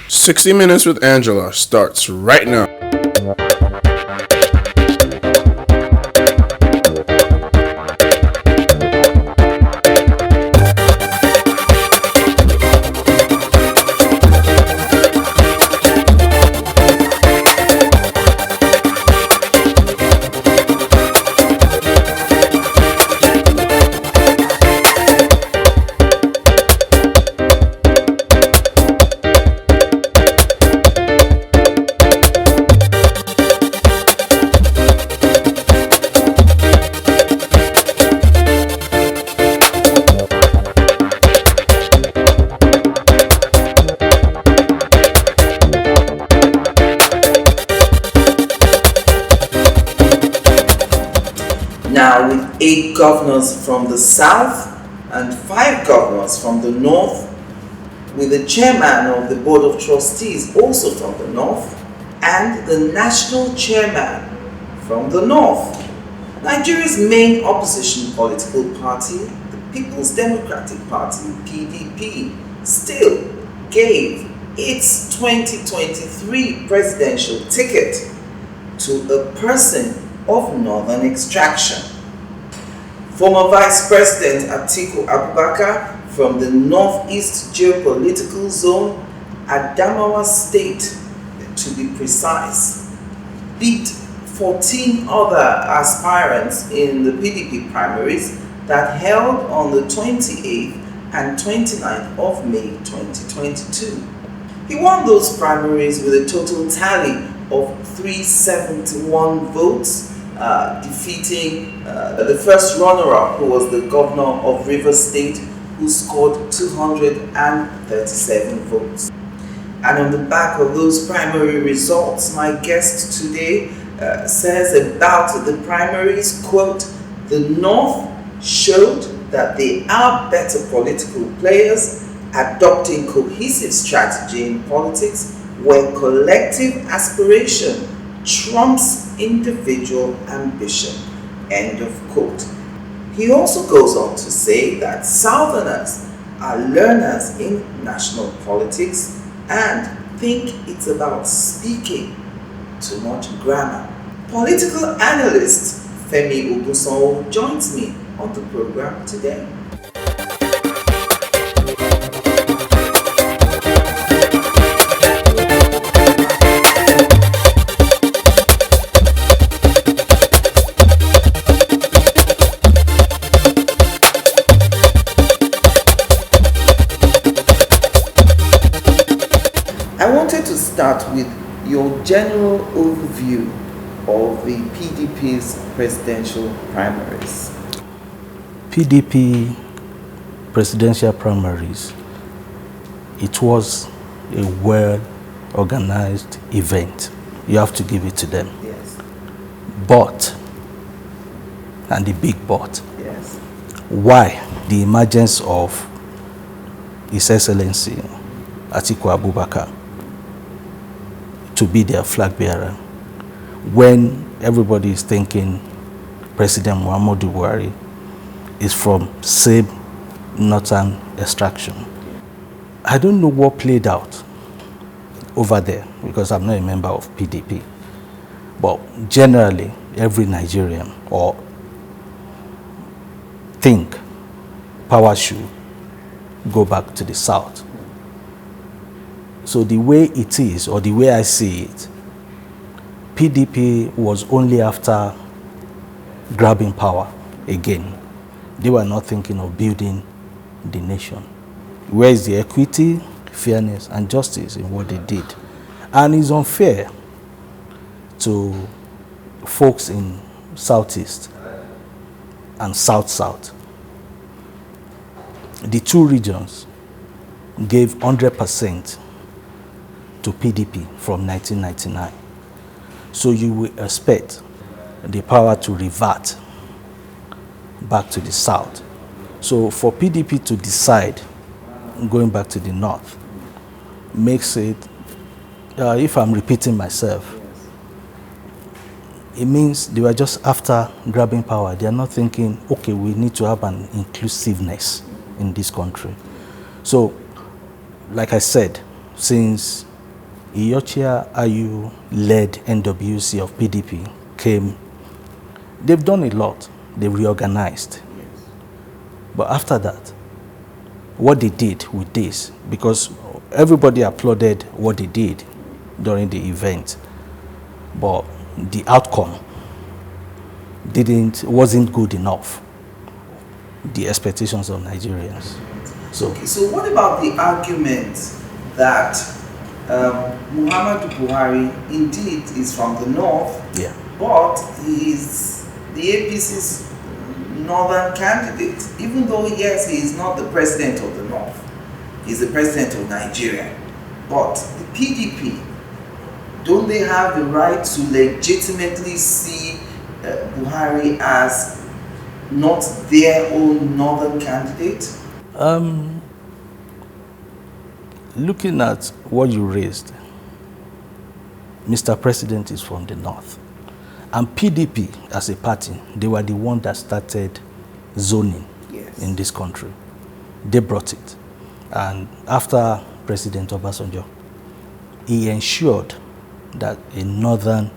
60 Minutes with Angela starts right now. Now, with 8 governors from the south and 5 governors from the north, with the chairman of the board of trustees also from the north, and the national chairman from the north, Nigeria's main opposition political party, the People's Democratic Party, PDP, still gave its 2023 presidential ticket to a person of northern extraction. Former Vice President Atiku Abubakar from the Northeast Geopolitical Zone, Adamawa State to be precise, beat 14 other aspirants in the PDP primaries that held on the 28th and 29th of May 2022. He won those primaries with a total tally of 371 votes, defeating the first runner-up, who was the governor of Rivers State, who scored 237 votes. And on the back of those primary results, my guest today says about the primaries, quote, "The North showed that they are better political players, adopting cohesive strategy in politics where collective aspiration trumps individual ambition," end of quote. He also goes on to say that Southerners are learners in national politics and think it's about speaking, too much grammar. Political analyst Femi Ogunsanwo joins me on the program today. I wanted to start with your general overview of the PDP's presidential primaries. PDP presidential primaries, it was a well-organized event. You have to give it to them. Yes. But, and the big but, Yes. why the emergence of His Excellency Atiku Abubakar to be their flag bearer when everybody is thinking President Muhammadu Buhari is from same northern extraction? I don't know what played out over there because I'm not a member of PDP. But generally, every Nigerian or think power should go back to the south. So the way it is, or the way I see it, PDP was only after grabbing power again. They were not thinking of building the nation. Where is the equity, fairness, and justice in what they did? And it's unfair to folks in Southeast and South-South. The two regions gave 100% to PDP from 1999. So you will expect the power to revert back to the South. So for PDP to decide going back to the North makes it, if I'm repeating myself, it means they were just after grabbing power. They are not thinking, okay, we need to have an inclusiveness in this country. So, like I said, since Iyorchia Ayu led NWC of PDP came. They've done a lot. They've reorganized. Yes. But after that, what they did with this, because everybody applauded what they did during the event, but the outcome wasn't good enough. The expectations of Nigerians. Okay, so what about the argument that Muhammadu Buhari indeed is from the north, Yeah. but he's the APC's northern candidate, even though yes, he is not the president of the north, he's the president of Nigeria. But the PDP, don't they have the right to legitimately see Buhari as not their own northern candidate? Looking at what you raised, Mr. President is from the north. And PDP, as a party, they were the one that started zoning in this country. They brought it. And after President Obasanjo, he ensured that a northern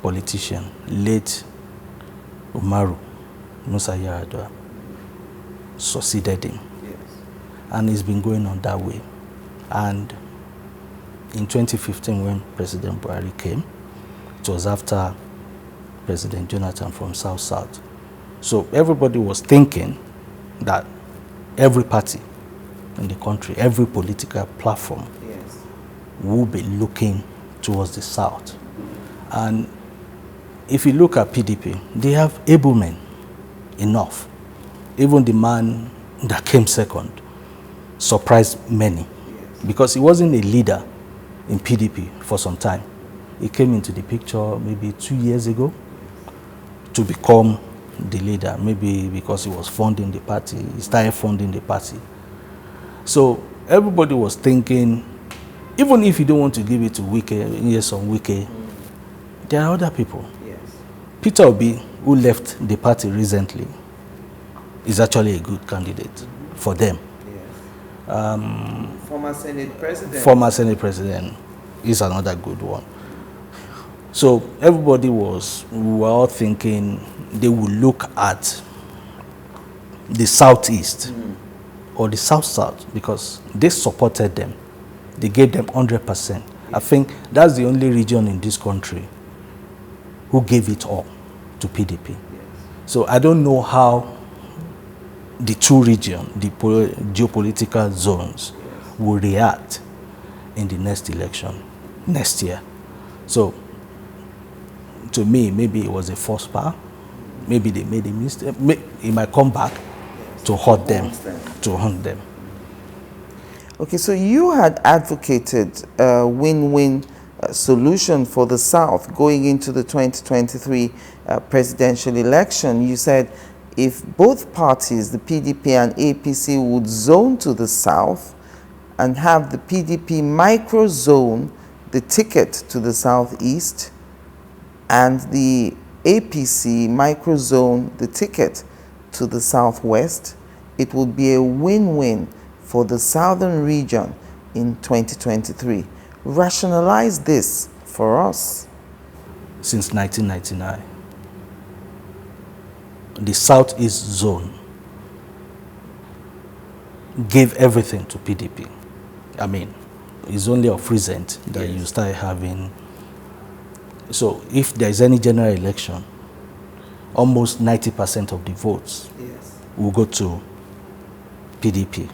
politician, late Umaru Musa Yar'Adua, succeeded him. Yes. And it's been going on that way. And in 2015, when President Buhari came, it was after President Jonathan from South-South. So everybody was thinking that every party in the country, every political platform will be looking towards the South. And if you look at PDP, they have able men enough. Even the man that came second surprised many because he wasn't a leader in PDP for some time. He came into the picture maybe 2 years ago to become the leader, maybe because he was funding the party. He started funding the party. So everybody was thinking, even if you don't want to give it to Wike, yes, on Wike, there are other people. Yes. Peter Obi, who left the party recently, is actually a good candidate for them. Former Senate President. Former Senate President is another good one. So everybody we were all thinking they would look at the Southeast or the South-South because they supported them. They gave them 100%. I think that's the only region in this country who gave it all to PDP. So I don't know how the two regions, the geopolitical zones, will react in the next election, next year. So to me, maybe it was a false power. Maybe they made a mistake. It might come back to hurt them, to hunt them. Okay, so you had advocated a win-win solution for the South going into the 2023 presidential election. You said if both parties, the PDP and APC, would zone to the South and have the PDP micro-zone the ticket to the Southeast and the APC micro-zone the ticket to the Southwest, it would be a win-win for the Southern region in 2023. Rationalize this for us. Since 1999, the Southeast zone gave everything to PDP. I mean, it's only of recent that you start having. So if there's any general election, almost 90% of the votes will go to PDP.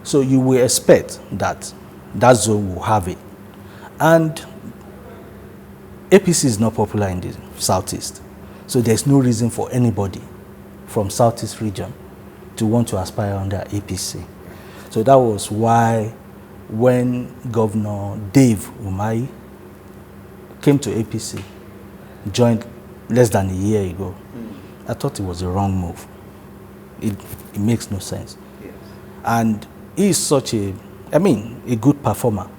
So you will expect that that zone will have it. And APC is not popular in the Southeast. So there's no reason for anybody from Southeast region to want to aspire under APC. So that was why when Governor Dave Umahi came to APC, joined less than a year ago, I thought it was a wrong move. It makes no sense. And he is such a good performer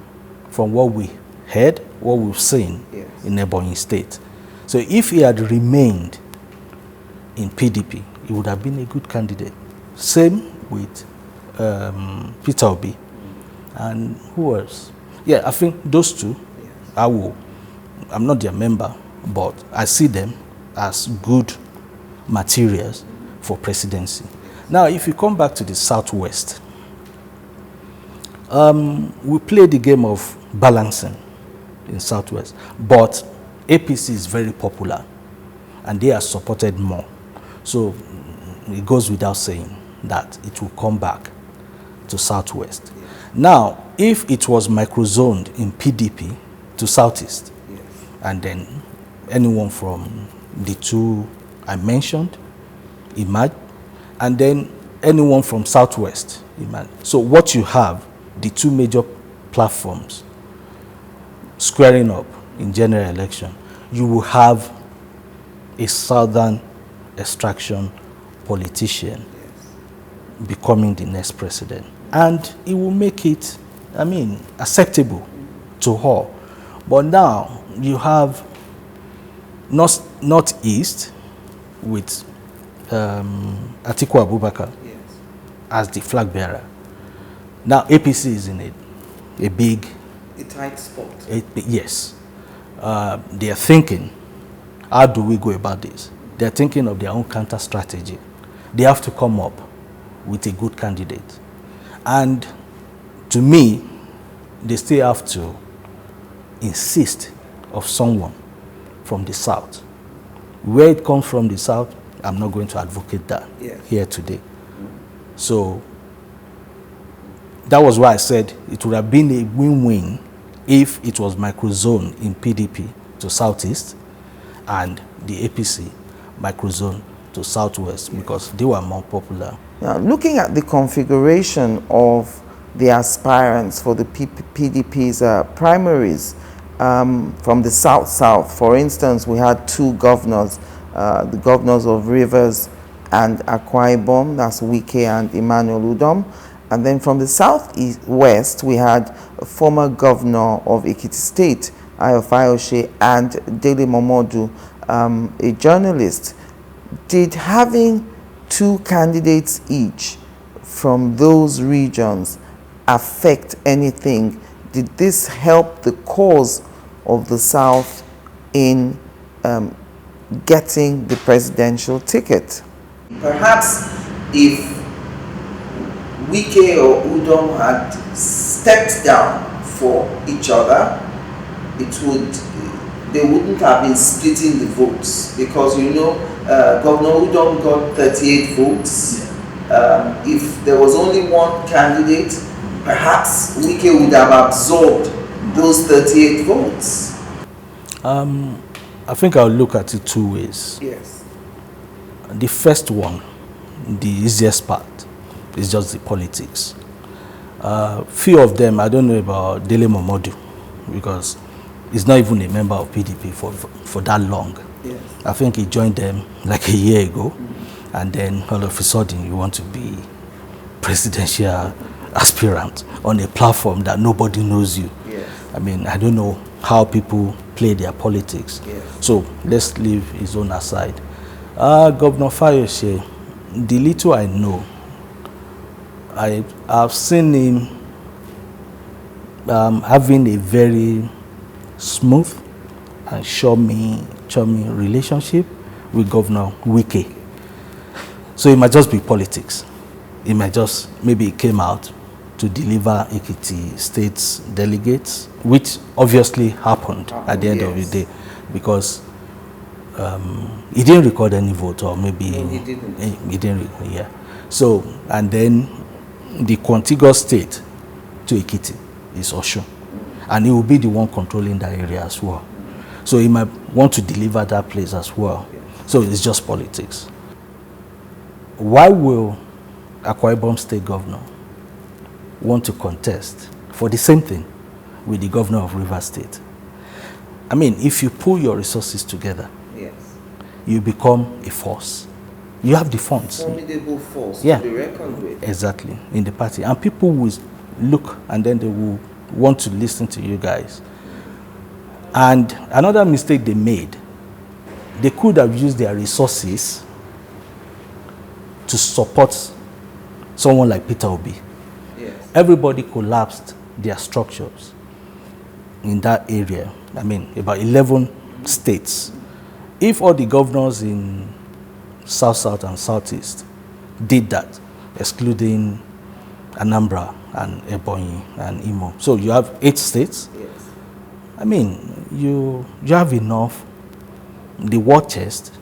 from what we heard, what we've seen in Ebonyi State. So if he had remained in PDP, he would have been a good candidate. Same with Peter Obi. And who else? Yeah, I think those two, I'm not their member, but I see them as good materials for presidency. Now, if you come back to the Southwest, we play the game of balancing in Southwest, but APC is very popular and they are supported more. So it goes without saying that it will come back to Southwest. Now, if it was microzoned in PDP to Southeast, and then anyone from the two I mentioned emerged, and then anyone from Southwest emerged. So what you have, the two major platforms squaring up in general election, you will have a Southern extraction politician becoming the next president. And it will make it, acceptable to her. But now you have Northeast with Atiku Abubakar as the flag bearer. Now APC is in a tight spot. Yes. They are thinking, how do we go about this? They are thinking of their own counter strategy. They have to come up with a good candidate. And to me, they still have to insist of someone from the South. Where it comes from the South, I'm not going to advocate that here today. So that was why I said it would have been a win-win if it was microzone in PDP to Southeast and the APC microzone to Southwest, because they were more popular. Now, looking at the configuration of the aspirants for the PDP's primaries from the South, for instance, we had two governors, the governors of Rivers and Akwa Ibom, that's Wike and Emmanuel Udom. And then from the Southwest, we had a former governor of Ekiti State, Ayo Fayose, and Dele Momodu, a journalist. Did having two candidates each from those regions affect anything? Did this help the cause of the South in getting the presidential ticket? Perhaps if Wike or Udom had stepped down for each other, they wouldn't have been splitting the votes, because Governor Udom got 38 votes. If there was only one candidate, perhaps Wike would have absorbed those 38 votes. I think I'll look at it two ways. Yes. The first one, the easiest part, is just the politics. Few of them, I don't know about Dele Momodu, because he's not even a member of PDP for that long. Yes. I think he joined them like a year ago, and then all of a sudden you want to be presidential aspirant on a platform that nobody knows you. Yes. I don't know how people play their politics. Yes. So let's leave his own aside. Governor Fayose, the little I know, I've seen him having a very smooth and charming relationship with Governor Wike. So it might just be politics. It might just, maybe he came out to deliver Ekiti State's delegates, which obviously happened at the end of the day, because he didn't record any vote, or maybe he didn't. Yeah. So, and then the contiguous state to Ekiti is Osun, and he will be the one controlling that area as well. So he might want to deliver that place as well. So it's just politics. Why will Akwa Ibom State Governor want to contest for the same thing with the governor of Rivers State? If you pull your resources together, yes, you become a force. You have the funds. Formidable force Yeah. to be reckoned with. Exactly, in the party. And people will look, and then they will want to listen to you guys. And another mistake they made, they could have used their resources to support someone like Peter Obi. Yes. Everybody collapsed their structures. in that area, I mean, about 11 states, if all the governors in South and Southeast did that, excluding Anambra and Ebonyi and Imo, so you have 8 states. Yes. I mean, you have enough, the war chest,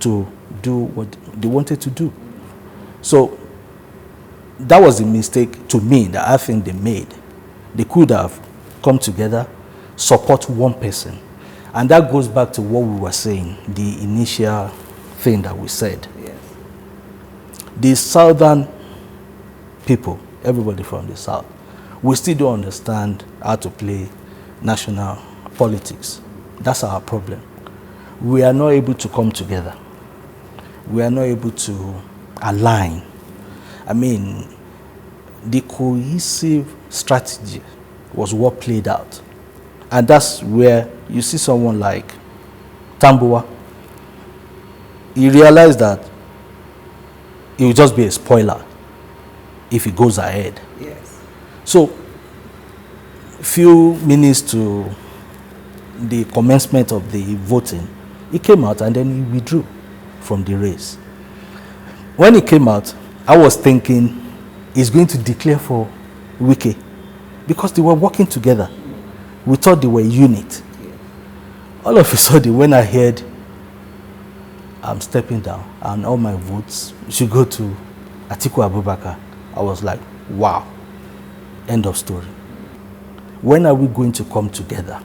to do what they wanted to do. So that was the mistake to me that I think they made. They could have come together, support one person. And that goes back to what we were saying, the initial thing that we said. Yes. The southern people, everybody from the south, we still don't understand how to play national politics. That's our problem. We are not able to come together. We are not able to align. I mean, the cohesive strategy was what played out. And that's where you see someone like Tambuwa. He realized that it will just be a spoiler if he goes ahead. Yes. So, few minutes to the commencement of the voting, he came out and then he withdrew from the race. When he came out, I was thinking he's going to declare for Wike because they were working together. We thought they were a unit. All of a sudden, when I heard I'm stepping down and all my votes should go to Atiku Abubakar, I was like, wow, end of story. When are we going to come together?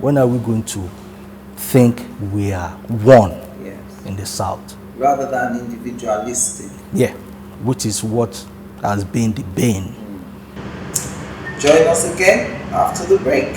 When are we going to think we are one in the South? Rather than individualistic. Yeah, which is what has been the bane. Join us again after the break.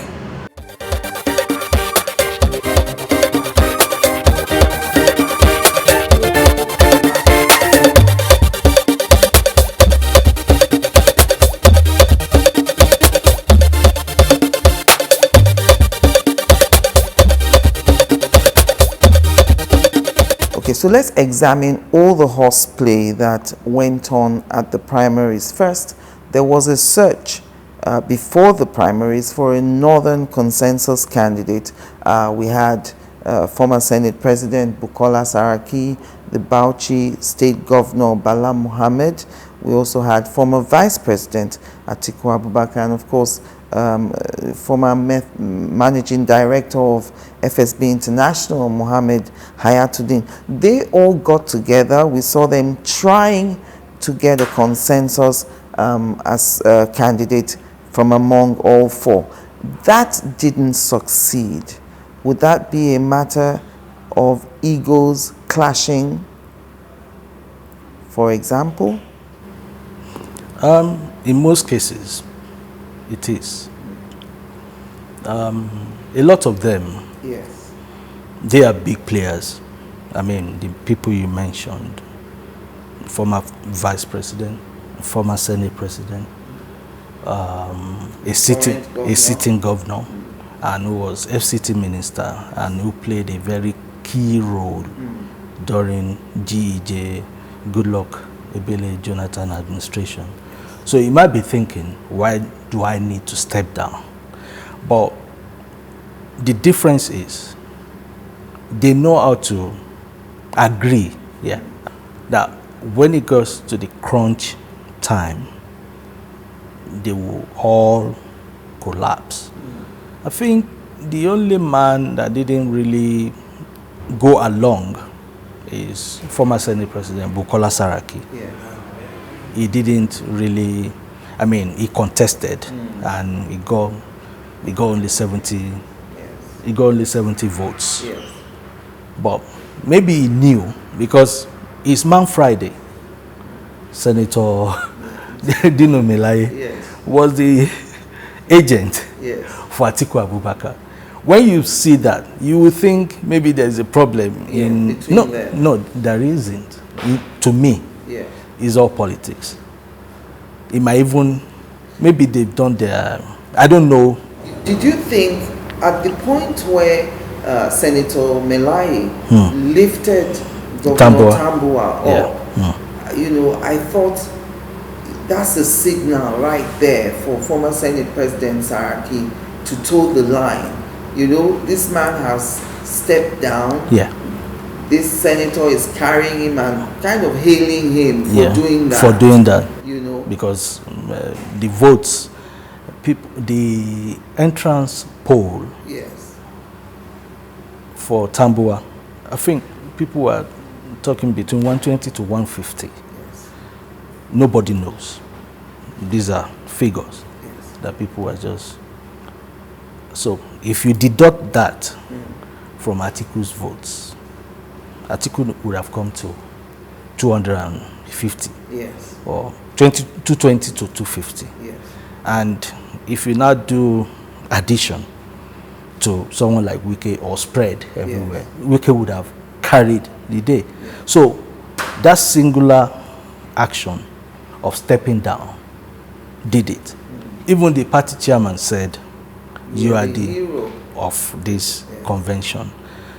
Okay, so let's examine all the horseplay that went on at the primaries. First, there was a search before the primaries for a northern consensus candidate. We had former Senate President Bukola Saraki, the Bauchi State Governor Bala Mohammed. We also had former Vice President Atiku Abubakar, and of course, former Managing Director of FSB International, Mohammed Hayatuddin. They all got together. We saw them trying to get a consensus as a candidate from among all 4. That didn't succeed. Would that be a matter of egos clashing, for example? In most cases, it is. A lot of them, Yes. they are big players. I mean, the people you mentioned, former Vice President, former Senate President, a sitting governor, and who was FCT Minister, and who played a very key role during GEJ, Goodluck Ebele Jonathan administration. So you might be thinking, why do I need to step down? But the difference is they know how to agree, that when it goes to the crunch time, they will all collapse. I think the only man that didn't really go along is former Senate President Bukola Saraki. Yes. He didn't really, I mean, he contested and he got only 70. Yes. He got only 70 votes. Yes. But maybe he knew because his man Friday, Senator Dino Melaye, Yes. was the agent Yes. for Atiku Abubakar. When you see that, you will think maybe there's a problem in between them. No, there isn't. To me, Yes. it's all politics. It might even, maybe they've done their, I don't know. Did you think at the point where Senator Melaye lifted Governor Tambuwa up, you know, I thought that's a signal right there for former Senate President Saraki to toe the line. You know, this man has stepped down. Yeah. This senator is carrying him and kind of hailing him for doing that. For doing that. You know, because the votes, the entrance poll yes, for Tambuwal, I think people were talking between 120 to 150. yes, Nobody knows. These are figures yes. that people were just. So if you deduct that from Atiku's votes, Atiku would have come to 250. Yes. Or 220 to 250. Yes. And if you now do addition to someone like Wike or spread everywhere, Wike would have carried the day. So that singular action of stepping down did it. Even the party chairman said, you are the hero of this convention.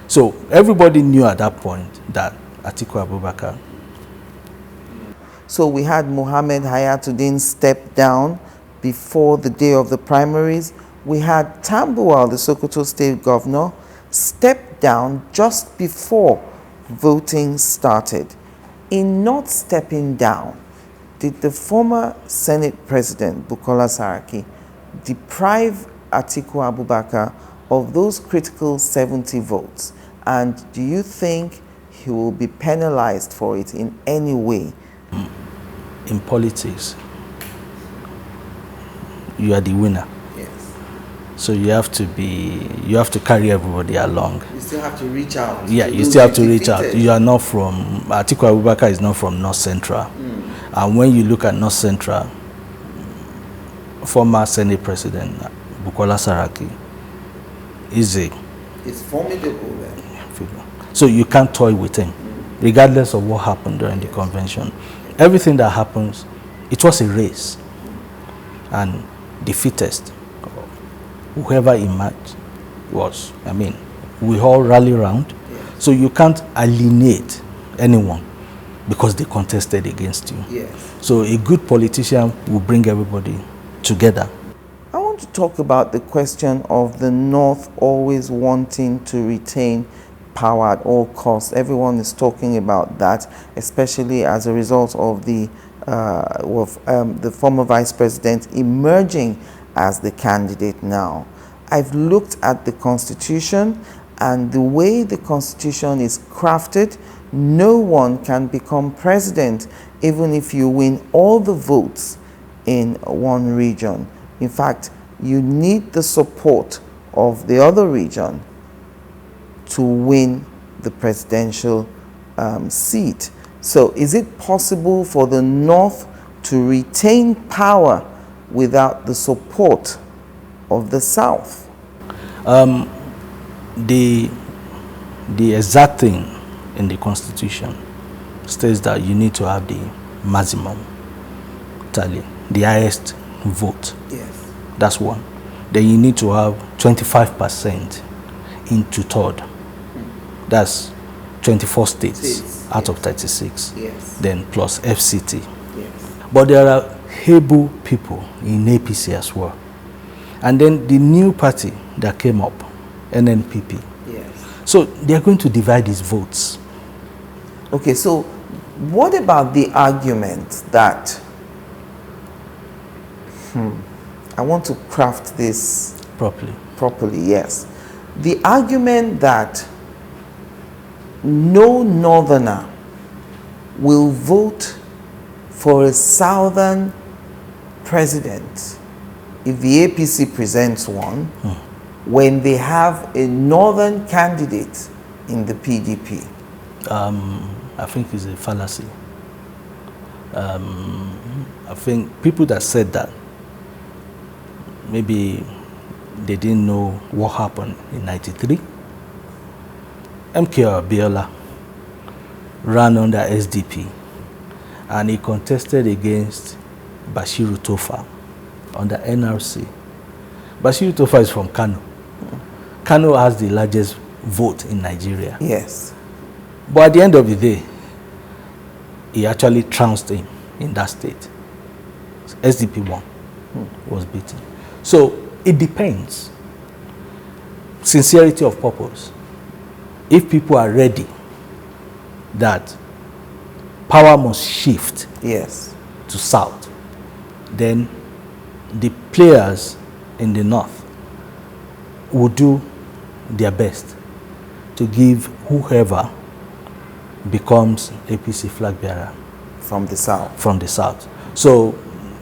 So everybody knew at that point that Atiku Abubakar. So we had Mohammed Hayatuddin step down before the day of the primaries. We had Tambuwal, the Sokoto state governor, step down just before voting started. In not stepping down, did the former Senate President, Bukola Saraki, deprive Atiku Abubakar of those critical 70 votes? And do you think he will be penalized for it in any way? In politics, you are the winner. Yes. So you have to carry everybody along. You still have to reach out. Yeah, you still have to reach out. You are not from, Atiku Abubakar is not from North Central. And when you look at North Central, former Senate President Bukola Saraki is a It's formidable then. figure. So you can't toy with him, regardless of what happened during the convention. Everything that happens, it was a race. And the fittest, whoever emerged, was, we all rally around. Yes. So you can't alienate anyone because they contested against you. Yes. So a good politician will bring everybody together. I want to talk about the question of the North always wanting to retain power at all costs. Everyone is talking about that, especially as a result of the former Vice President emerging as the candidate now. I've looked at the Constitution, and the way the Constitution is crafted, no one can become president even if you win all the votes in one region. In fact, you need the support of the other region to win the presidential seat. So is it possible for the North to retain power without the support of the South? The exact thing in the Constitution states that you need to have the maximum tally, the highest vote. Yes. That's one. Then you need to have 25% in two-thirds. That's 24 states out of 36. Yes. Then plus FCT. Yes. But there are able people in APC as well. And then the new party that came up, NNPP. Yes. So they are going to divide these votes. Okay, so what about the argument that, I want to craft this properly, yes. The argument that no Northerner will vote for a Southern president if the APC presents one, when they have a Northern candidate in the PDP. I think it's a fallacy. I think people that said that, maybe they didn't know what happened in '93. MK Abiola ran under SDP and he contested against Bashiru Tofa under NRC. Bashiru Tofa is from Kano. Kano has the largest vote in Nigeria. Yes. But at the end of the day, he actually trounced him in that state. SDP won, was beaten. So it depends sincerity of purpose, if people are ready that power must shift Yes. to south, then the players in the north will do their best to give whoever becomes APC flag bearer From the south. from the south. So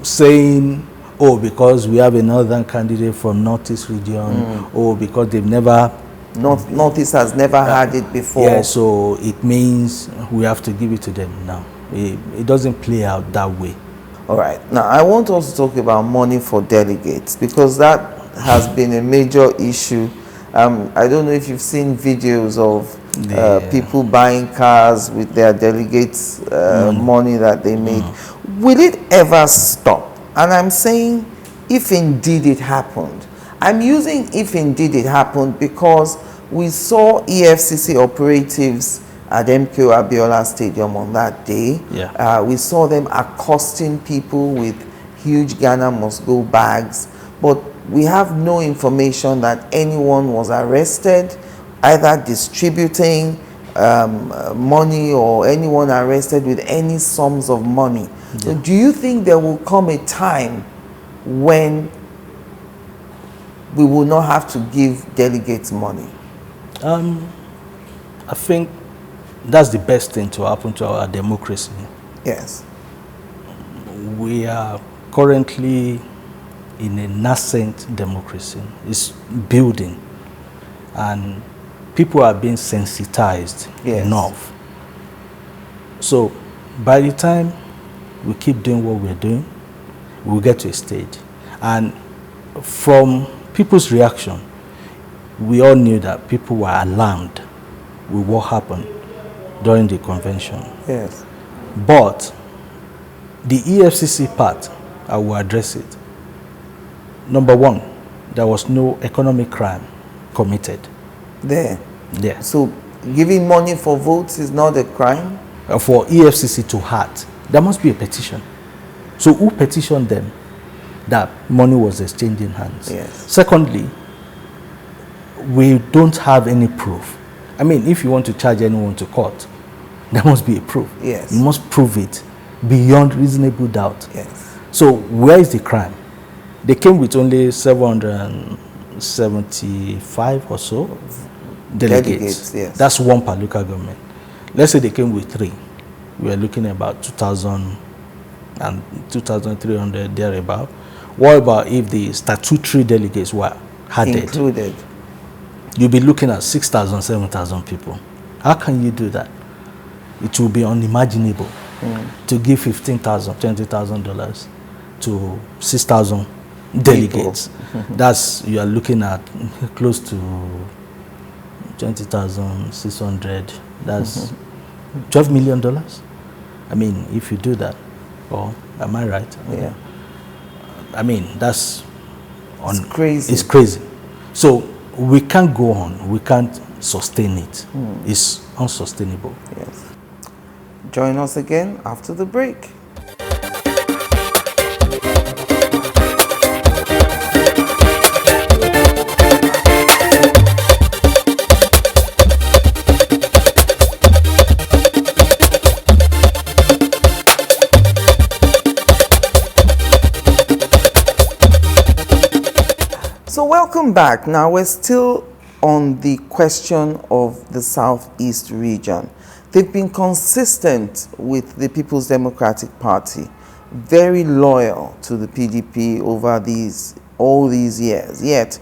saying, oh, because we have a northern candidate from northeast region, or because they've never, Northeast has never had it before. yeah, so it means we have to give it to them now. It doesn't play out that way. All right. Now, I want us to talk about money for delegates, because that has been a major issue. I don't know if you've seen videos of people buying cars with their delegates' money that they made. Will it ever stop? And I'm saying, if indeed it happened. I'm using if indeed it happened because we saw EFCC operatives at MKO Abiola Stadium on that day. Yeah. We saw them accosting people with huge Ghana must go bags, but we have no information that anyone was arrested, either distributing money or anyone arrested with any sums of money. Yeah. So do you think there will come a time when we will not have to give delegates money? I think that's the best thing to happen to our democracy. Yes. We are currently in a nascent democracy. It's building, and people are being sensitized enough. So by the time we keep doing what we're doing, we'll get to a stage. And from people's reaction, we all knew that people were alarmed with what happened during the convention. Yes. But the EFCC part, I will address it. Number one, there was no economic crime committed. There. Yeah. So giving money for votes is not a crime? For EFCC to hurt, there must be a petition. So who petitioned them that money was exchanged in hands? Yes. Secondly, we don't have any proof. I mean, if you want to charge anyone to court, there must be a proof. Yes. You must prove it beyond reasonable doubt. Yes. So where is the crime? They came with only 775 or so delegates. Yes. That's one per local government. Let's say they came with 3. We are looking at about 2,000 and 2,300 thereabout. What about if the statutory delegates were added? Included. You'll be looking at 6,000, 7,000 people. How can you do that? It will be unimaginable to give $15,000, $20,000 to 6,000 delegates. That's, you are looking at close to 20,600. That's $12 million. I mean, if you do that, or am I right? Yeah. I mean, that's It's crazy. It's crazy. So we can't go on. We can't sustain it. It's unsustainable. Yes. Join us again after the break. So welcome back. Now we're still on the question of the Southeast region. They've been consistent with the People's Democratic Party, very loyal to the PDP over all these years. Yet,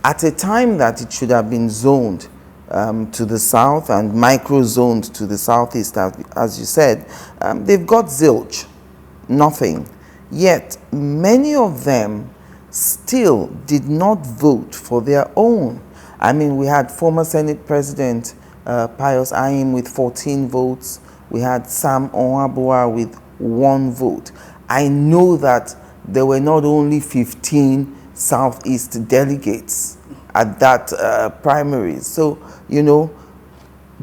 at a time that it should have been zoned to the south and micro-zoned to the southeast, as you said, they've got zilch, nothing. Yet, many of them still did not vote for their own. I mean, we had former Senate President Pius Ayim with 14 votes. We had Sam Onwabua with 1 vote. I know that there were not only 15 Southeast delegates at that primaries. So, you know,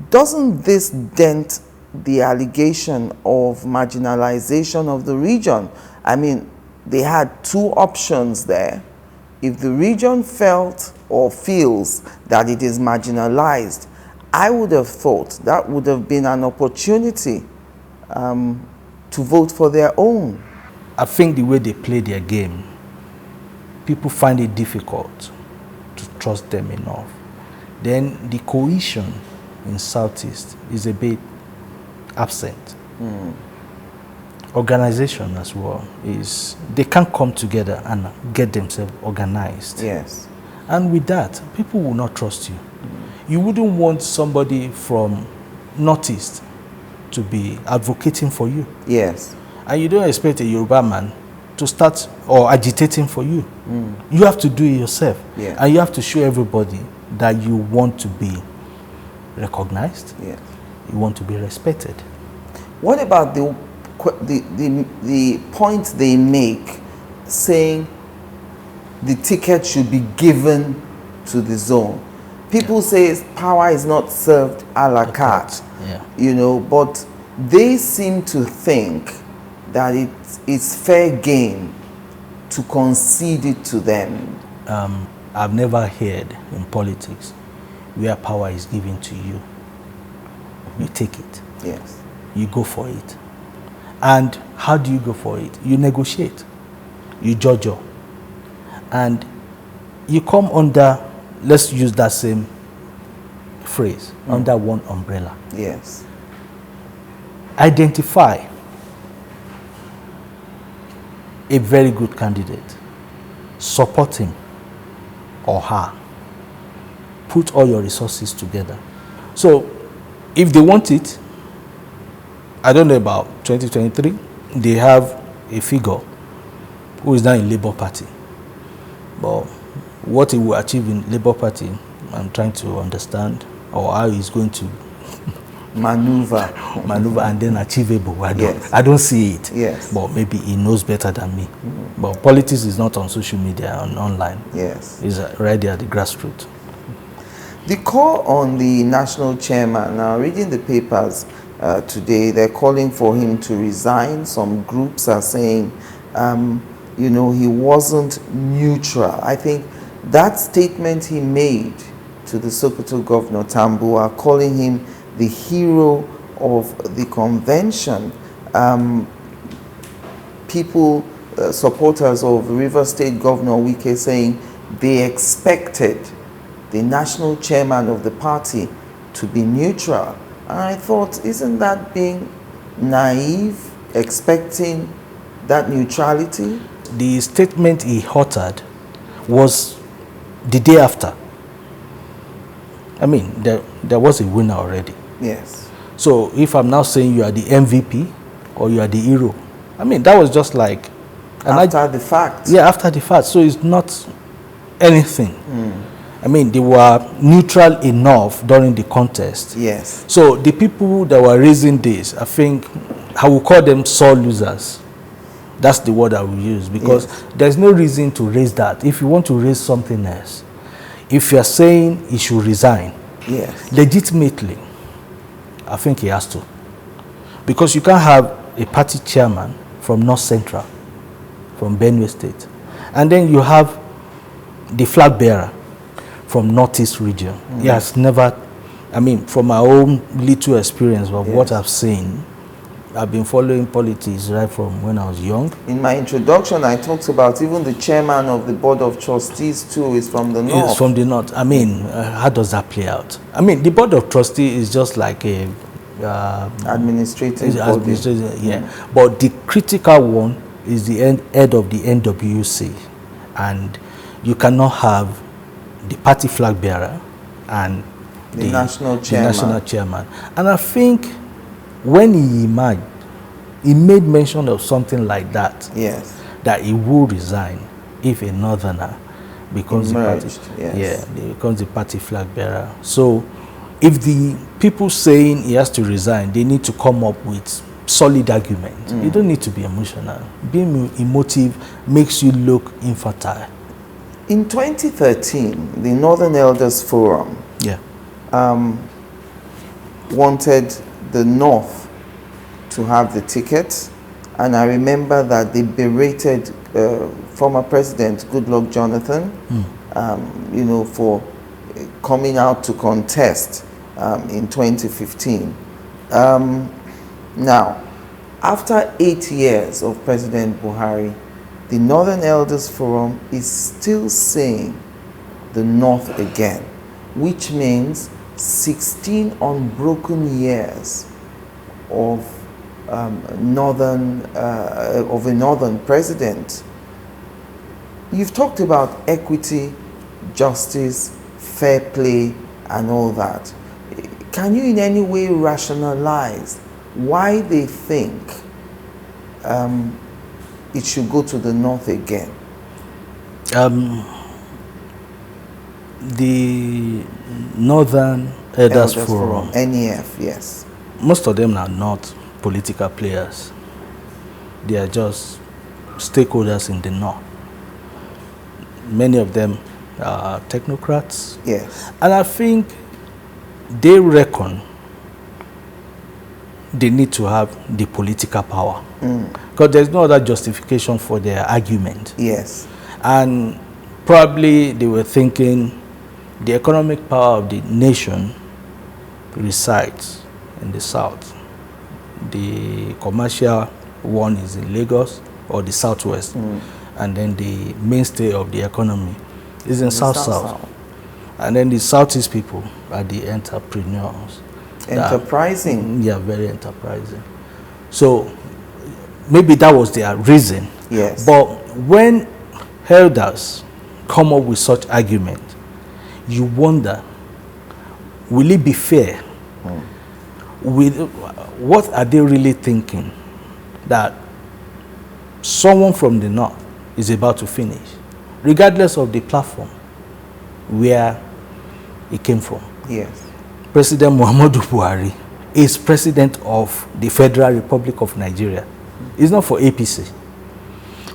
doesn't this dent the allegation of marginalization of the region? I mean, they had 2 options there. if the region felt or feels that it is marginalized, I would have thought that would have been an opportunity to vote for their own. I think the way they play their game, people find it difficult to trust them enough. Then the cohesion in Southeast is a bit absent. Organization as well is, they can't come together and get themselves organized. Yes. And with that, people will not trust you. You wouldn't want somebody from Northeast to be advocating for you. Yes. And you don't expect a Yoruba man to start or agitating for you. You have to do it yourself. Yeah. And you have to show everybody that you want to be recognized. Yes. You want to be respected. What about the point they make saying the ticket should be given to the zone? People say power is not served a la carte, you know, but they seem to think that it's fair game to concede it to them. I've never heard in politics where power is given to you. You take it. Yes. You go for it. And how do you go for it? You negotiate. You judge. And you come under, let's use that same phrase, under one umbrella. Yes. Identify a very good candidate. Support him or her. Put all your resources together. So, if they want it, I don't know about 2023, they have a figure who is now in Labour Party. But what he will achieve in Labour Party, I'm trying to understand, or how he's going to maneuver and then achievable. Yes. I don't see it. Yes. But maybe he knows better than me. But politics is not on social media, online. Yes. It's right there at the grassroots. The call on the national chairman, now reading the papers today, they're calling for him to resign. Some groups are saying, you know, he wasn't neutral. I think that statement he made to the Sokoto governor, Tambuwal, calling him the hero of the convention. People, supporters of River State Governor Wike, saying they expected the national chairman of the party to be neutral. And I thought, isn't that being naive, expecting that neutrality? The statement he uttered was the day after. I mean, there was a winner already. Yes. So if I'm now saying you are the MVP or you are the hero, I mean, that was just like... After the fact. Yeah, after the fact. So it's not anything. I mean, they were neutral enough during the contest. Yes. So the people that were raising this, I think, I will call them sore losers. That's the word I will use, because there's no reason to raise that. If you want to raise something else, if you're saying he should resign, legitimately, I think he has to. Because you can't have a party chairman from North Central, from Benue State, and then you have the flag bearer from Northeast region. He has never, I mean, from my own little experience of what I've seen, I've been following politics right from when I was young. In my introduction, I talked about even the chairman of the board of trustees too is from the north. It's from the north. I mean, how does that play out? I mean, the board of trustees is just like a administrative body. Yeah. But the critical one is the head of the NWC, and you cannot have the party flag bearer and the national chairman. And I think when he emerged, he made mention of something like that. Yes. That he will resign if a northerner becomes becomes the party flag bearer. So if the people saying he has to resign, they need to come up with solid argument. You don't need to be emotional. Being emotive makes you look infantile. In 2013, the Northern Elders Forum wanted the North to have the ticket and I remember that they berated former President Goodluck Jonathan, you know, for coming out to contest in 2015. Now, after 8 years of President Buhari, the Northern Elders Forum is still saying the North again, which means 16 unbroken years of a northern president. You've talked about equity, justice, fair play, and all that. Can you in any way rationalize why they think it should go to the North again? The Northern Elders Forum, NEF, yes. most of them are not political players. They are just stakeholders in the North. Many of them are technocrats. Yes. And I think they reckon they need to have the political power. Because there's no other justification for their argument. Yes. And probably they were thinking the economic power of the nation resides in the South. The commercial one is in Lagos or the Southwest. And then the mainstay of the economy is in South-South. And then the Southeast people are the entrepreneurs. Enterprising. Yeah, very enterprising. So maybe that was their reason. Yes. But when elders come up with such argument, you wonder, will it be fair? What are they really thinking that someone from the North is about to finish, regardless of the platform where it came from? Yes. President Muhammadu Buhari is president of the Federal Republic of Nigeria. It's not for APC.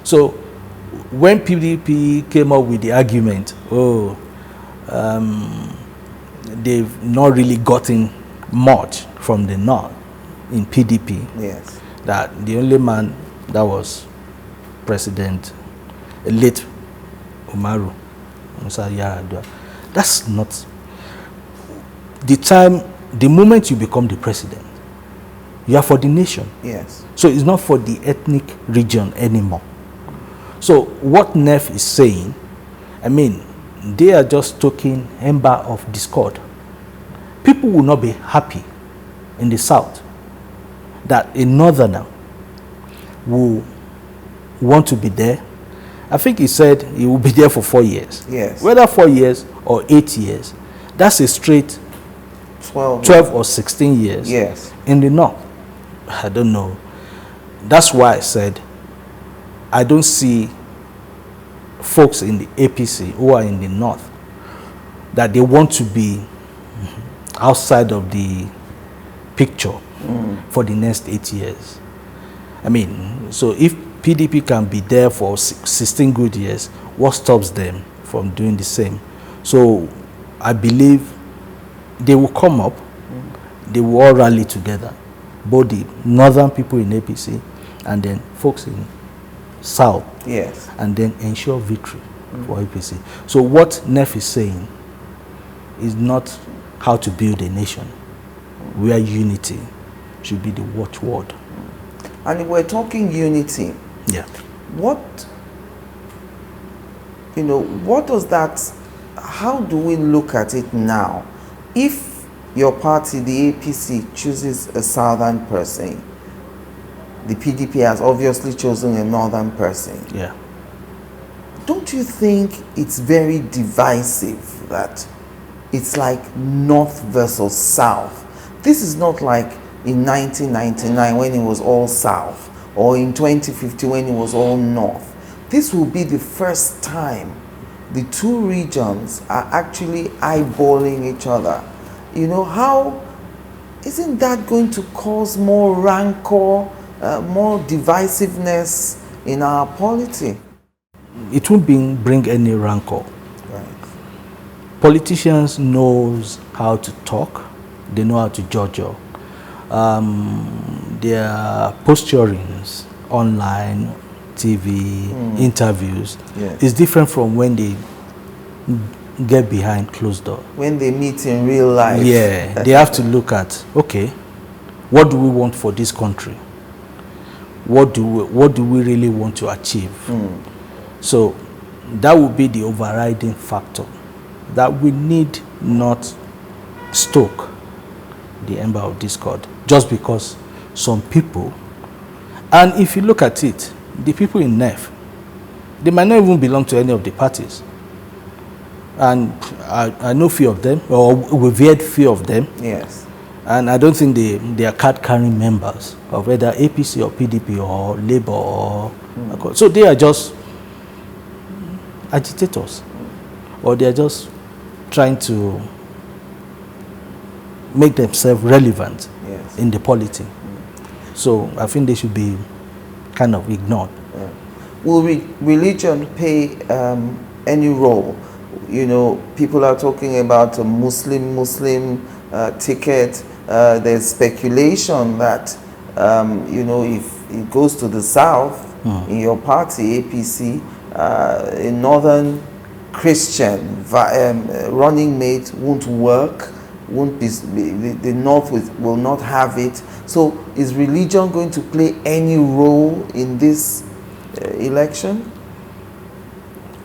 So when PDP came up with the argument, they've not really gotten much from the North in PDP. Yes. That the only man that was president, late Umaru Musa Yar'Adua. That's not the time. The moment you become the president, you are for the nation. Yes. So it's not for the ethnic region anymore. So what NEF is saying, I mean, they are just talking ember of discord. People will not be happy in the South that a northerner will want to be there. I think he said he will be there for 4 years. Yes. Whether 4 years or 8 years, that's a straight 12 or 16 years. Yes. In the North. I don't know. That's why I said I don't see folks in the APC who are in the North that they want to be outside of the picture for the next 8 years. I mean, so if PDP can be there for 16 good years, what stops them from doing the same? So I believe they will come up, they will all rally together, both the northern people in APC and then folks in South, yes, and then ensure victory for APC. So what NEF is saying is not how to build a nation where unity should be the watchword. And if we're talking unity, Yeah. what does that, how do we look at it now? If your party, the APC, chooses a southern person, the PDP has obviously chosen a northern person. Yeah. Don't you think it's very divisive that it's like North versus South? This is not like in 1999 when it was all South, or in 2050 when it was all North. This will be the first time the two regions are actually eyeballing each other. You know, how isn't that going to cause more rancor, more divisiveness in our polity? It won't bring any rancor. Right. Politicians knows how to talk, they know how to judge. Their posturings online, TV, interviews, Yes. is different from when they get behind closed door. When they meet in real life. Yeah, they have to look at, okay, what do we want for this country? What do we really want to achieve? So that would be the overriding factor, that we need not stoke the ember of discord just because some people, and if you look at it, the people in NEF, they might not even belong to any of the parties. And I know few of them, or we've heard few of them. Yes. And I don't think they are card-carrying members of either APC or PDP or Labour or... So they are just agitators. Or they are just trying to make themselves relevant in the polity. So I think they should be kind of ignored. Will religion play any role? You know, people are talking about a Muslim ticket. There's speculation that, you know, if it goes to the south, in your party, APC, a northern Christian running mate won't work, won't be, the north will not have it. So is religion going to play any role in this election?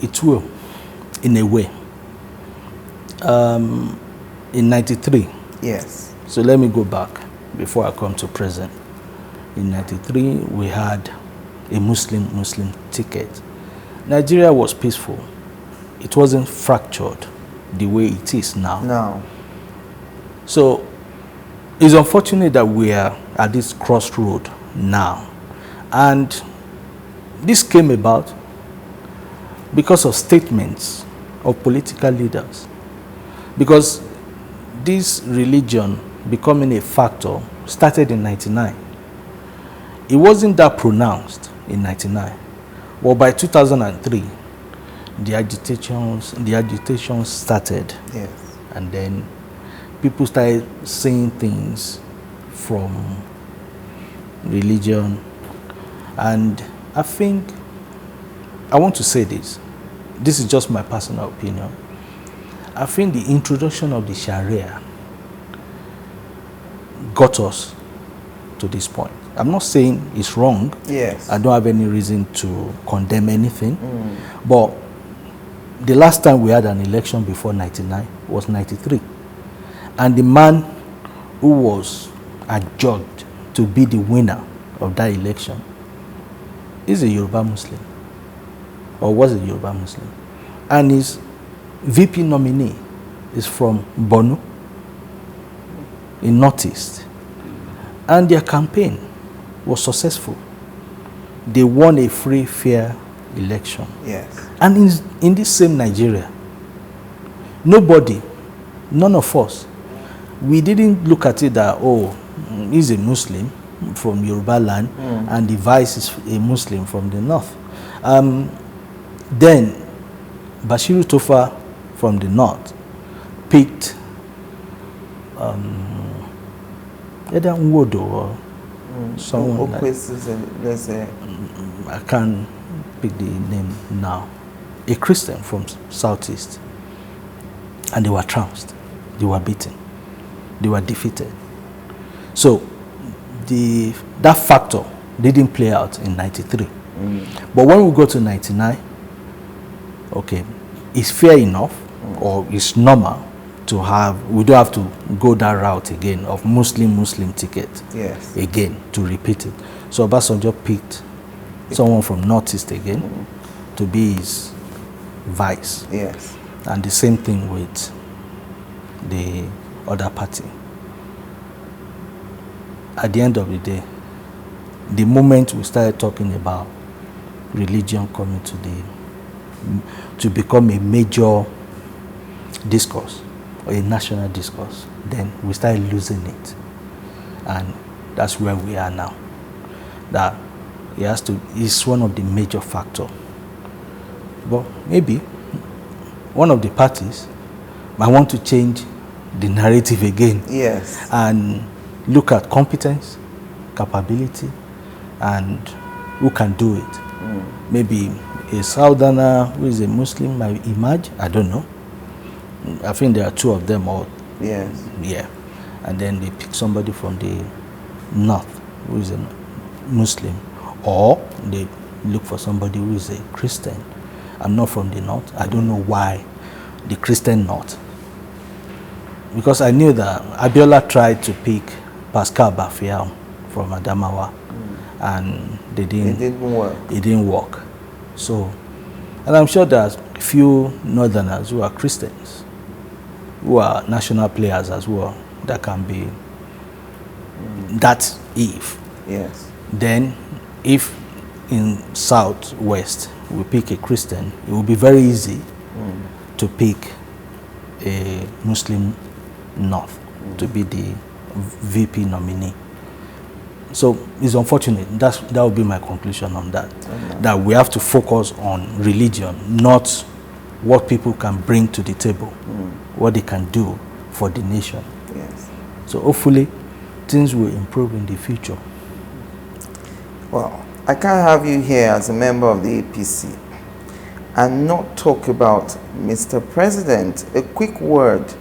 It will, in a way. In 93. Yes. So let me go back before I come to present. In 93, we had a Muslim ticket. Nigeria was peaceful. It wasn't fractured the way it is now. No. So it's unfortunate that we are at this crossroad now. And this came about because of statements of political leaders. Because this religion becoming a factor started in 99. It wasn't that pronounced in 99. Well, by 2003, the agitations started. Yes. And then people started saying things from religion. And I think, I want to say this. This is just my personal opinion. I think the introduction of the Sharia got us to this point. I'm not saying it's wrong. Yes. I don't have any reason to condemn anything. But the last time we had an election before 99 was 93. And the man who was adjudged to be the winner of that election is a Yoruba Muslim, or was a Yoruba Muslim. And his VP nominee is from Borno in Northeast. And their campaign was successful. They won a free, fair election. Yes. And in this same Nigeria, nobody, none of us, we didn't look at it that, oh, he's a Muslim from Yoruba land, and the vice is a Muslim from the north. Then Bashiru Tofa from the north picked either Nwodo or someone like, let's say, I can't pick the name now, a Christian from Southeast, and they were trounced, they were beaten, they were defeated. So that factor didn't play out in 93. But when we go to 99, okay, it's fair enough, or it's normal to have, we don't have to go that route again of Muslim ticket. Yes. Again, to repeat it. So Obasanjo picked someone from Northeast again to be his vice. Yes. And the same thing with the other party. At the end of the day, the moment we started talking about religion coming to become a major discourse or a national discourse, then we started losing it. And that's where we are now. That it's one of the major factors. But maybe one of the parties might want to change the narrative again. Yes. And look at competence, capability, and who can do it. Maybe a southerner who is a Muslim might emerge. I don't know. I think there are two of them, or Yes. yeah, and then they pick somebody from the north who is a Muslim, or they look for somebody who is a Christian. I'm not from the north. I don't know why the Christian north, because I knew that Abiola tried to pick Pascal Bafiao from Adamawa, and It didn't work. it didn't work. So, and I'm sure there's a few northerners who are Christians, who are national players as well, that can be that if. Yes. Then, if in southwest we pick a Christian, it will be very easy to pick a Muslim north to be the VP nominee. So it's unfortunate. That would be my conclusion on that. That we have to focus on religion, not what people can bring to the table, what they can do for the nation. Yes. So hopefully things will improve in the future. Well, I can't have you here as a member of the APC and not talk about Mr. President. A quick word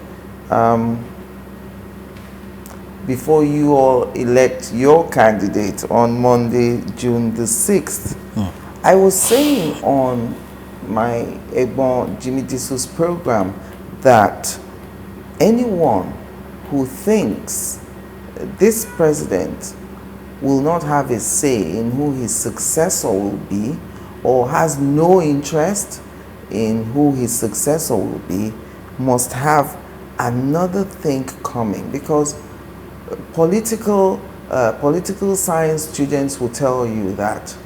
before you all elect your candidate on Monday, June the 6th. I was saying on my Egbon Jimmy Disu's program that anyone who thinks this president will not have a say in who his successor will be, or has no interest in who his successor will be, must have another think coming, because political science students will tell you that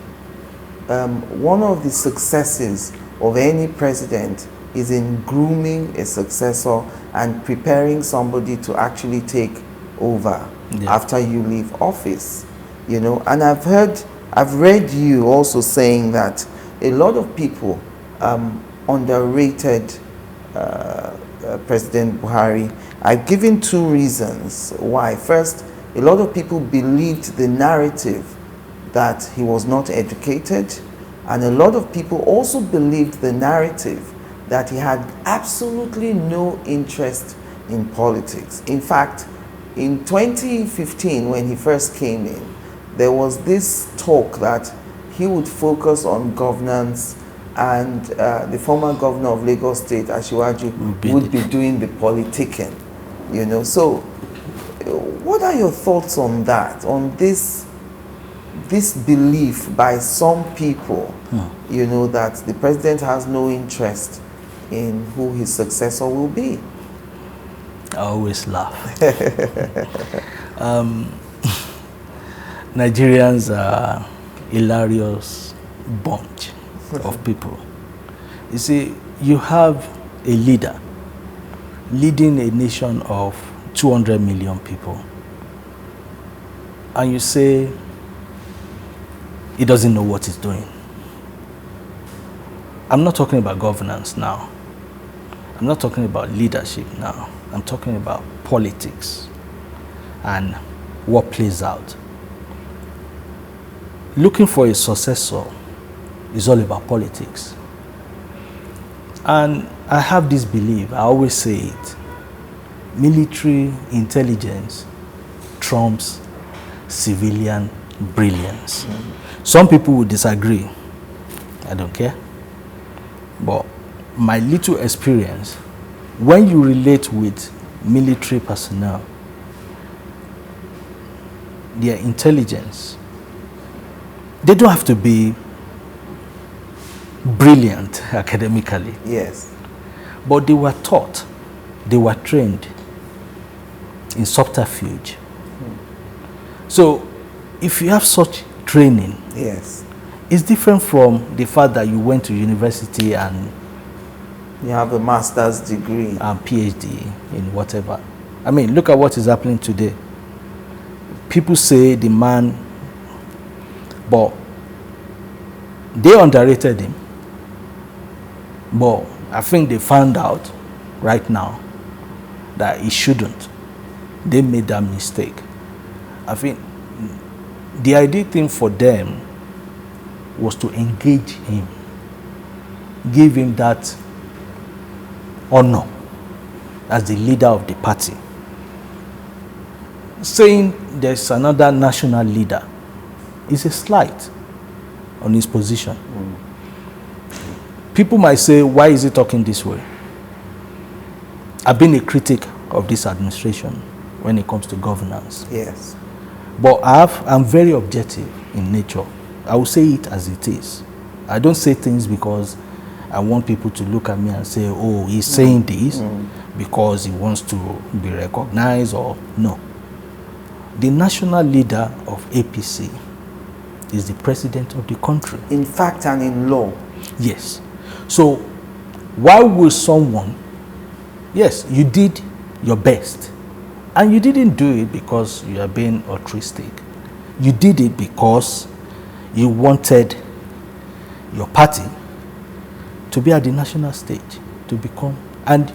one of the successes of any president is in grooming a successor and preparing somebody to actually take over after you leave office. You know, and I've read you also saying that a lot of people underrated President Buhari. I've given two reasons why. First, a lot of people believed the narrative that he was not educated, and a lot of people also believed the narrative that he had absolutely no interest in politics. In fact, in 2015, when he first came in, there was this talk that he would focus on governance, and the former governor of Lagos State, Asiwaju, would be doing the politicking, you know. So what are your thoughts on that, on this belief by some people, you know, that the president has no interest in who his successor will be? I always laugh. Nigerians are hilarious bunch of people. You see, you have a leader leading a nation of 200 million people, and you say he doesn't know what he's doing. I'm not talking about governance now. I'm not talking about leadership now. I'm talking about politics and what plays out. Looking for a successor is all about politics. And I have this belief, I always say it, military intelligence trumps civilian brilliance. Some people will disagree. I don't care. But my little experience, when you relate with military personnel, their intelligence, they don't have to be brilliant academically. Yes. But they were taught, they were trained in subterfuge. So if you have such training, Yes. it's different from the fact that you went to university and You have a master's degree. PhD in whatever. I mean, look at what is happening today. People say the man, but they underrated him. But I think they found out right now that he shouldn't. They made that mistake. I think the ideal thing for them was to engage him, give him that honor as the leader of the party. Saying there's another national leader is a slight on his position. People might say, why is he talking this way? I've been a critic of this administration when it comes to governance. Yes. But I'm very objective in nature. I will say it as it is. I don't say things because I want people to look at me and say, oh, he's saying this because he wants to be recognized, or no. The national leader of APC is the president of the country. In fact and in law. Yes. So why will someone, yes, you did your best, and you didn't do it because you are being altruistic. You did it because you wanted your party to be at the national stage, to become, and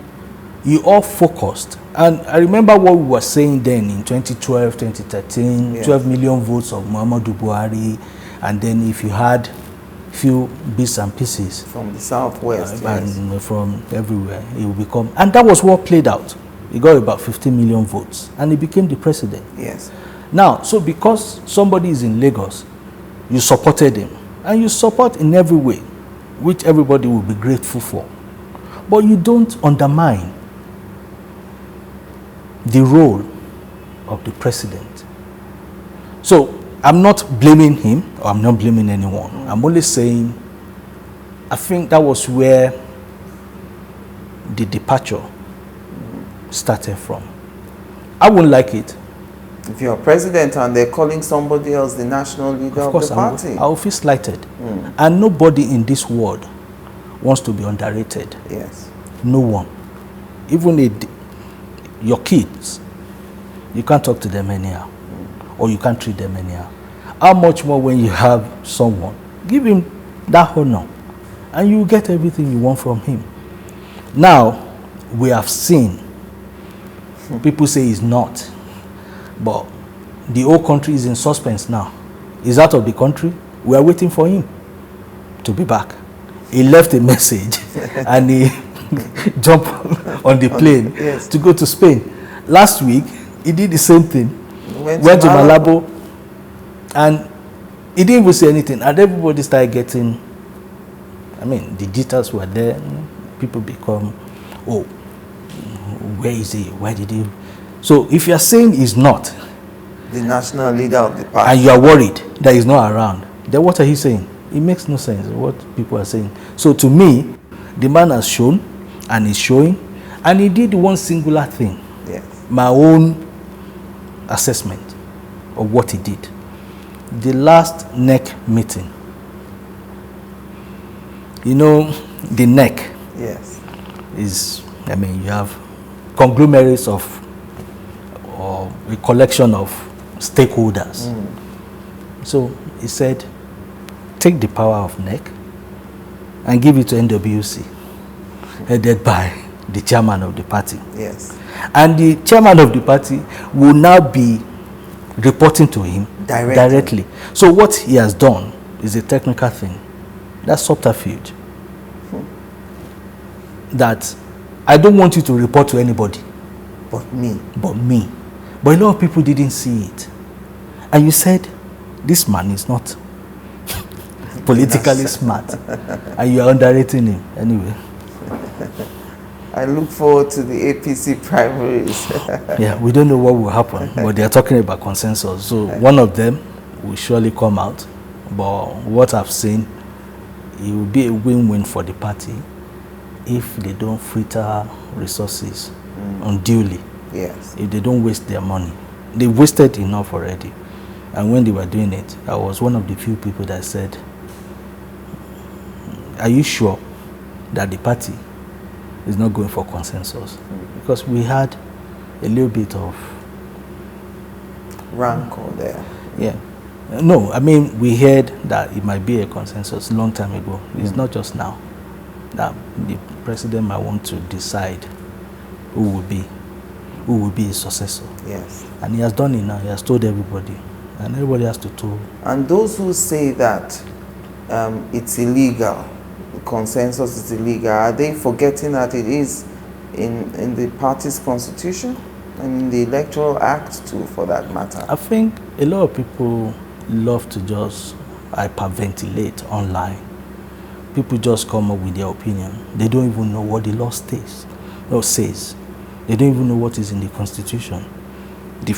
you all focused. And I remember what we were saying then in 2012, 2013, yes. 12 million votes of Muhammadu Buhari, and then if you had few bits and pieces from the southwest, and from everywhere, it will become, and that was what played out. He got about 15 million votes, and he became the president. Yes. Now, so because somebody is in Lagos, you supported him, and you support in every way, which everybody will be grateful for. But you don't undermine the role of the president. So I'm not blaming him, or I'm not blaming anyone. I'm only saying I think that was where the departure started from. I wouldn't like it. If you're president and they're calling somebody else the national leader of the party. I will feel slighted. And nobody in this world wants to be underrated. Yes. No one. Even your kids, you can't talk to them anyhow, or you can't treat them anyhow. How much more when you have someone? Give him that honor, and you get everything you want from him. Now, we have seen, people say he's not, but the whole country is in suspense now. He's out of the country. We are waiting for him to be back. He left a message and he jumped on the plane to go to Spain. Last week, he did the same thing. Went to Malabo, and he didn't even say anything. And everybody started getting, I mean, the details were there. People become, oh, where is he? Why did he? So if you're saying he's not the national leader of the party, and you are worried that he's not around, then what are you saying? It makes no sense what people are saying. So to me, the man has shown, and is showing, and he did one singular thing. Yes. My own assessment of what he did. The last NEC meeting, you know, the NEC yes. is, I mean, you have conglomerates of, or a collection of stakeholders. So he said, take the power of NEC and give it to NWC, headed by the chairman of the party. Yes. And the chairman of the party will now be reporting to him directly. So what he has done is a technical thing. That's subterfuge. That I don't want you to report to anybody. But me. But me. But a lot of people didn't see it. And you said, this man is not politically smart. And you are underrating him. Anyway. I look forward to the APC primaries. Yeah, we don't know what will happen, but they are talking about consensus. So one of them will surely come out. But what I've seen, it will be a win-win for the party if they don't fritter resources unduly. Yes. If they don't waste their money. They wasted enough already. And when they were doing it, I was one of the few people that said, are you sure that the party is not going for consensus? Because we had a little bit of rancor there. Yeah. No, I mean, we heard that it might be a consensus a long time ago. It's not just now. That the president might want to decide who will be his successor. Yes. And he has done it now. He has told everybody. And everybody has to tell. And those who say that it's illegal. The consensus is illegal. Are they forgetting that it is in the party's constitution and in the Electoral Act too, for that matter? I think a lot of people love to just hyperventilate online. People just come up with their opinion. They don't even know what the law states or says. They don't even know what is in the constitution. The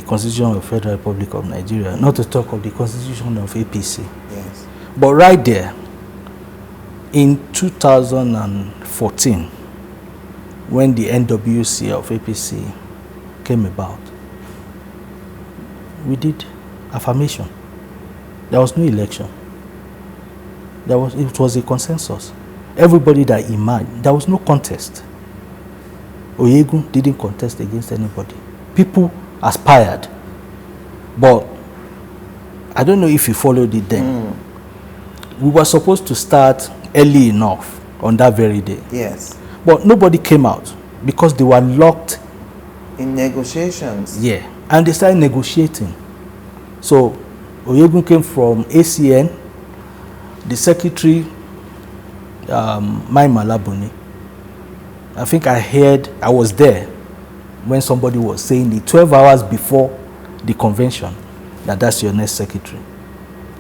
Constitution of the Federal Republic of Nigeria, not to talk of the Constitution of APC. Yes. But right there, in 2014, when the NWC of APC came about, we did affirmation. There was no election. It was a consensus. Everybody that emerged, there was no contest. Oyegun didn't contest against anybody. People aspired, but I don't know if you followed it then. We were supposed to start early enough on that very day. Yes. But nobody came out because they were locked in negotiations. Yeah, and they started negotiating. So Oyegun came from ACN, the secretary, Mai Malabuni. I think I was there when somebody was saying it 12 hours before the convention that's your next secretary.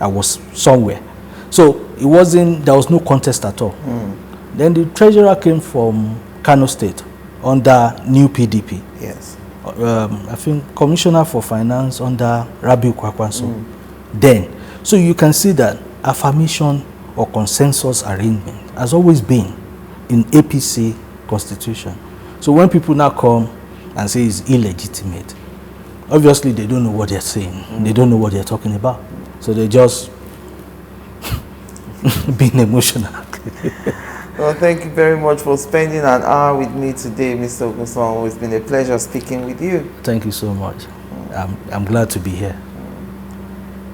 I was somewhere. So there was no contest at all. Then the treasurer came from Kano State under new PDP. Yes. I think Commissioner for Finance under Rabiu Kwakwanso. Then, so you can see that affirmation or consensus arrangement has always been in APC constitution. So when people now come and say it's illegitimate, obviously they don't know what they're saying. They don't know what they're talking about. So they just being emotional. Well, thank you very much for spending an hour with me today, Mr. Ogunsanwo. It's been a pleasure speaking with you. Thank you so much. I'm glad to be here.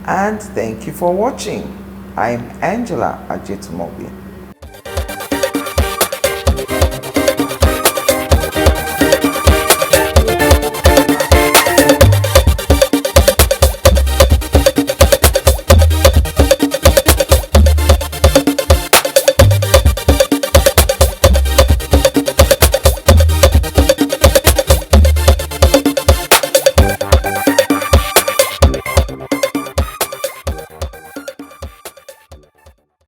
And thank you for watching. I'm Angela Ajetunmobi.